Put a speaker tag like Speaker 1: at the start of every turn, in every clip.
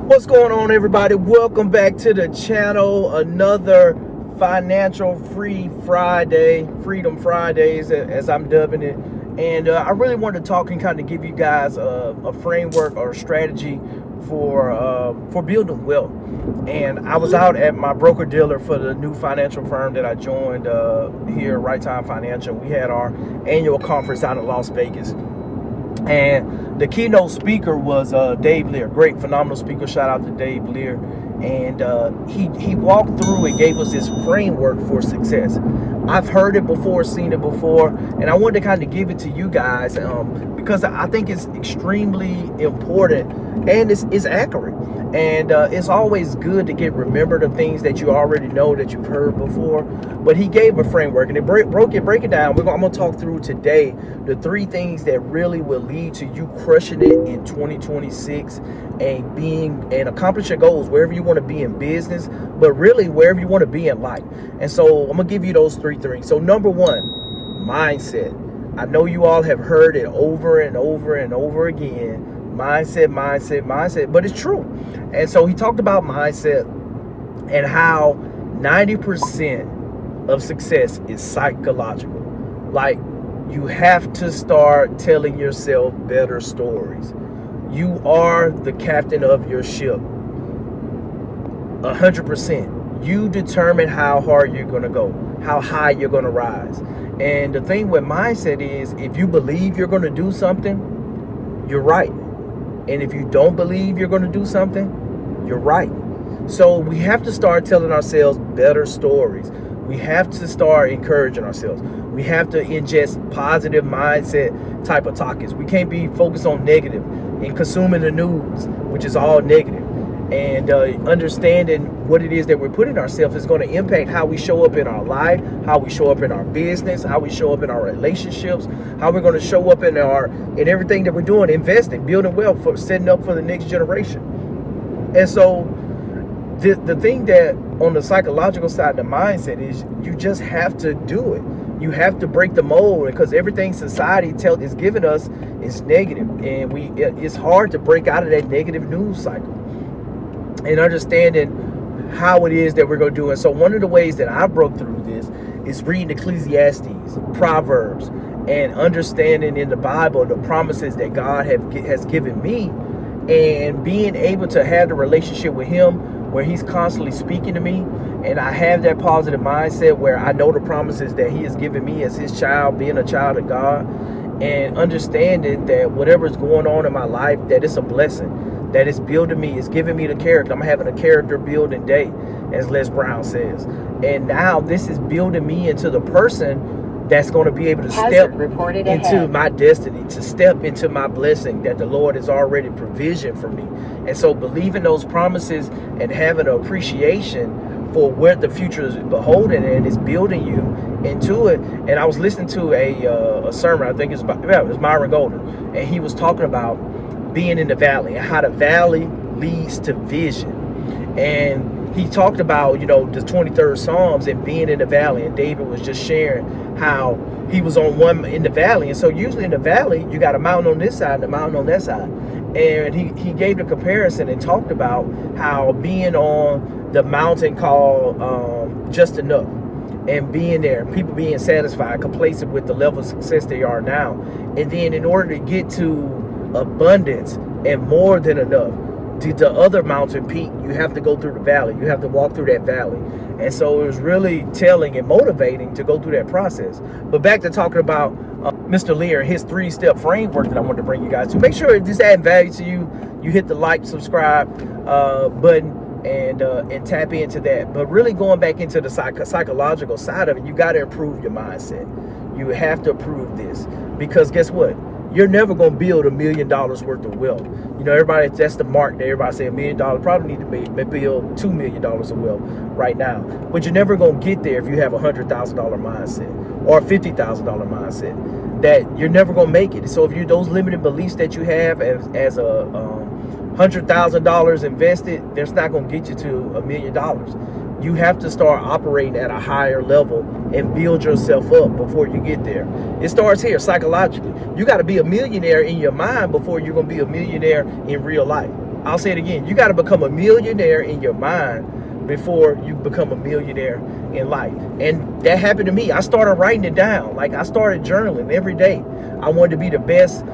Speaker 1: What's going on, everybody? Welcome back to the channel. Another financial free Friday, Freedom Fridays, as I'm dubbing it. And I really wanted to talk and kind of give you guys a framework or a strategy for building wealth. And I was out at my broker dealer for the new financial firm that I joined here, Right Time Financial. We had our annual conference out in Las Vegas. And the keynote speaker was Dave Lear, great, phenomenal speaker. Shout out to Dave Lear. And he walked through and gave us this framework for success. I've heard it before, seen it before, and I wanted to kind of give it to you guys because I think it's extremely important and it's accurate. And it's always good to remember the things that you already know, that you've heard before. But he gave a framework, and it break it down. I'm going to talk through today the 3 things that really will lead to you crushing it in 2026 and accomplish your goals wherever you want to be in business, but really wherever you want to be in life. And so I'm going to give you those 3 things. So number 1, mindset. I know you all have heard it over and over and over again. Mindset, but it's true. And so he talked about mindset and how 90% of success is psychological. Like, you have to start telling yourself better stories. You are the captain of your ship. 100%. You determine how hard you're going to go, how high you're going to rise. And the thing with mindset is, if you believe you're going to do something, you're right. And if you don't believe you're going to do something, you're right. So we have to start telling ourselves better stories. We have to start encouraging ourselves. We have to ingest positive mindset type of topics. We can't be focused on negative and consuming the news, which is all negative. And understanding what it is that we're putting ourselves is going to impact how we show up in our life, how we show up in our business, how we show up in our relationships, how we're going to show up in everything that we're doing, investing, building wealth, for setting up for the next generation. And so the thing that on the psychological side, the mindset, is you just have to do it. You have to break the mold, because everything society is giving us is negative, and it's hard to break out of that negative news cycle. And understanding how it is that we're going to do it. So one of the ways that I broke through this is reading Ecclesiastes, Proverbs, and understanding in the Bible the promises that God has given me, and being able to have the relationship with Him where He's constantly speaking to me, and I have that positive mindset where I know the promises that He has given me as His child, being a child of God, and understanding that whatever is going on in my life, that it's a blessing, that it's building me, it's giving me the character. I'm having a character building day, as Les Brown says. And now this is building me into the person that's going to be able to step into my destiny, to step into my blessing that the Lord has already provisioned for me. And so believing those promises and having an appreciation for where the future is beholding, and is building you into it. And I was listening to a sermon, I think it was Myron Golden, and he was talking about being in the valley and how the valley leads to vision. And he talked about, the 23rd Psalms and being in the valley. And David was just sharing how he was on one in the valley. And so usually in the valley, you got a mountain on this side and a mountain on that side. And he gave the comparison and talked about how being on the mountain called Just Enough, and being there, people being satisfied, complacent with the level of success they are now. And then in order to get to abundance and more than enough, to the other mountain peak, you have to go through the valley. You have to walk through that valley. And so it was really telling and motivating to go through that process. But back to talking about Mr. Lear, his 3-step framework that I wanted to bring you guys to. Make sure if this adding value to you, you hit the like, subscribe button, and tap into that. But really going back into the psychological side of it, you got to improve your mindset. You have to improve this, because guess what? You're never going to build $1 million worth of wealth. Everybody, that's the mark that everybody say $1 million, probably need to build $2 million of wealth right now. But you're never going to get there if you have a $100,000 mindset or a $50,000 mindset. That you're never going to make it. So if those limited beliefs that you have as a $100,000 invested, that's not going to get you to $1 million. You have to start operating at a higher level and build yourself up before you get there. It starts here psychologically. You got to be a millionaire in your mind before you're going to be a millionaire in real life. I'll say it again. You got to become a millionaire in your mind before you become a millionaire in life. And that happened to me. I started writing it down. Like, I started journaling every day. I wanted to be the best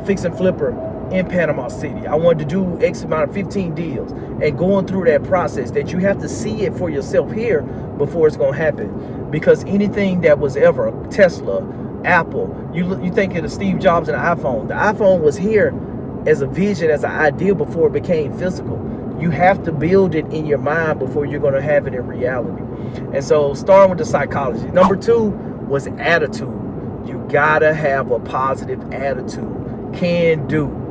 Speaker 1: fix and flipper in Panama City. I wanted to do X amount of 15 deals, and going through that process, that you have to see it for yourself here before it's going to happen. Because anything that was ever Tesla, Apple, you think of the Steve Jobs and the iPhone. The iPhone was here as a vision, as an idea before it became physical. You have to build it in your mind before you're going to have it in reality. And so, starting with the psychology. Number 2 was attitude. You gotta have a positive attitude. Can do.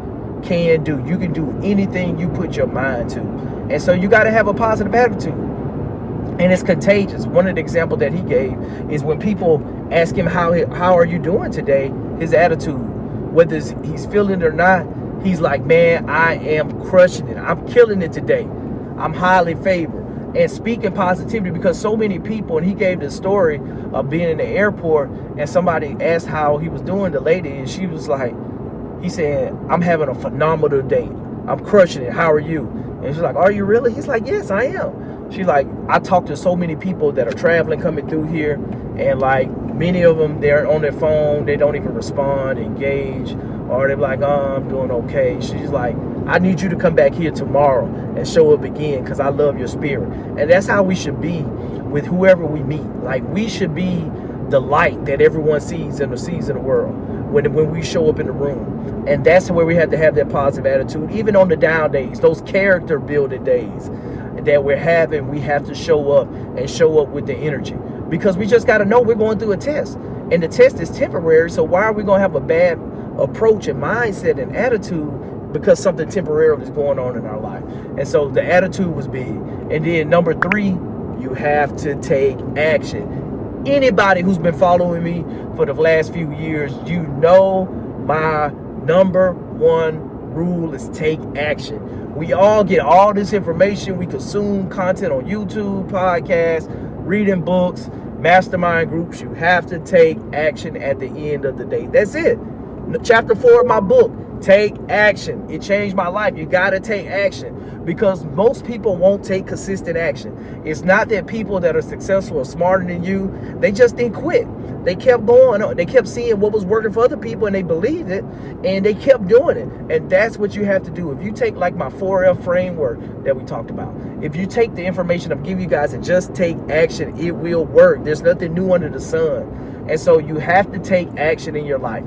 Speaker 1: You can do anything you put your mind to. And so you gotta have a positive attitude. And it's contagious. One of the examples that he gave is when people ask him how are you doing today, his attitude, whether he's feeling it or not, he's like, man, I am crushing it. I'm killing it today. I'm highly favored. And speaking positivity, because so many people, and he gave the story of being in the airport and somebody asked how he was doing, the lady, and she was like, he said, I'm having a phenomenal day. I'm crushing it. How are you? And she's like, are you really? He's like, yes, I am. She's like, I talk to so many people that are traveling, coming through here, and like many of them, they're on their phone. They don't even respond, engage, or they're like, oh, I'm doing okay. She's like, I need you to come back here tomorrow and show up again, because I love your spirit. And that's how we should be with whoever we meet. Like, we should be the light that everyone sees in the world when we show up in the room. And that's where we have to have that positive attitude. Even on the down days, those character building days that we're having, we have to show up with the energy, because we just got to know we're going through a test, and the test is temporary. So why are we going to have a bad approach and mindset and attitude because something temporary is going on in our life? And so the attitude was big. And then number 3, you have to take action. Anybody who's been following me for the last few years, you know my number 1 rule is take action. We all get all this information. We consume content on YouTube, podcasts, reading books, mastermind groups. You have to take action at the end of the day. That's it. Chapter 4 of my book, take action. It changed my life. You got to take action, because most people won't take consistent action. It's not that people that are successful or smarter than you, they just didn't quit. They kept going on. They kept seeing what was working for other people, and they believed it, and they kept doing it. And that's what you have to do. If you take like my 4F framework that we talked about, if you take the information I'm giving you guys and just take action, it will work. There's nothing new under the sun. And so you have to take action in your life.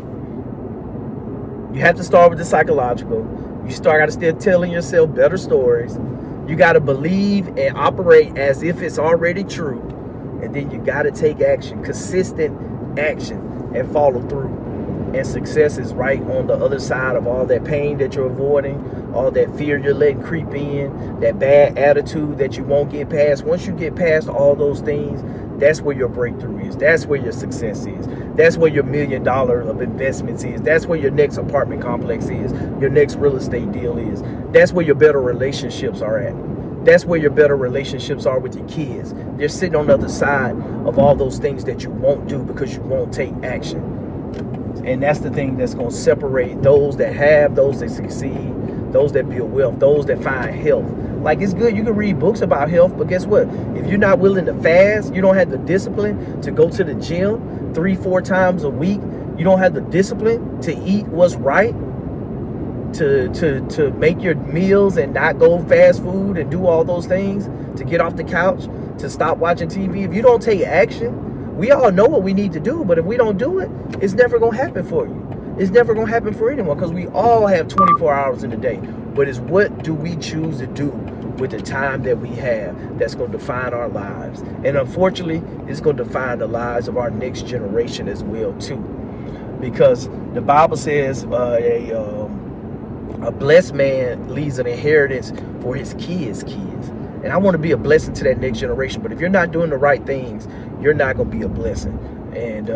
Speaker 1: You have to start with the psychological. You got to still telling yourself better stories. You got to believe and operate as if it's already true. And then you got to take action, consistent action, and follow through. And success is right on the other side of all that pain that you're avoiding, all that fear you're letting creep in, that bad attitude that you won't get past. Once you get past all those things, that's where your breakthrough is. That's where your success is. That's where your $1 million of investments is. That's where your next apartment complex is. Your next real estate deal is. That's where your better relationships are at. That's where your better relationships are with your kids. They're sitting on the other side of all those things that you won't do because you won't take action. And that's the thing that's going to separate those that have, those that succeed, those that build wealth, those that find health. Like, it's good, you can read books about health, but guess what? If you're not willing to fast, you don't have the discipline to go to the gym 3-4 times a week, you don't have the discipline to eat what's right, to make your meals and not go fast food and do all those things, to get off the couch, to stop watching TV. If you don't take action, we all know what we need to do, but if we don't do it, it's never going to happen for you. It's never going to happen for anyone, because we all have 24 hours in a day. But it's what do we choose to do with the time that we have that's going to define our lives. And unfortunately, it's going to define the lives of our next generation as well, too. Because the Bible says a blessed man leaves an inheritance for his kids' kids. And I want to be a blessing to that next generation. But if you're not doing the right things, you're not going to be a blessing. And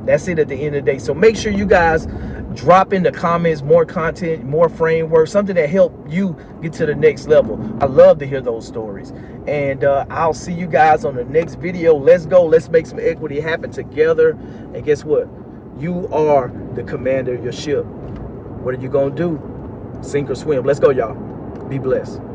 Speaker 1: that's it at the end of the day. So make sure you guys drop in the comments more content, more framework, something that help you get to the next level. I love to hear those stories. And I'll see you guys on the next video. Let's go. Let's make some equity happen together. And guess what? You are the commander of your ship. What are you going to do? Sink or swim. Let's go, y'all. Be blessed.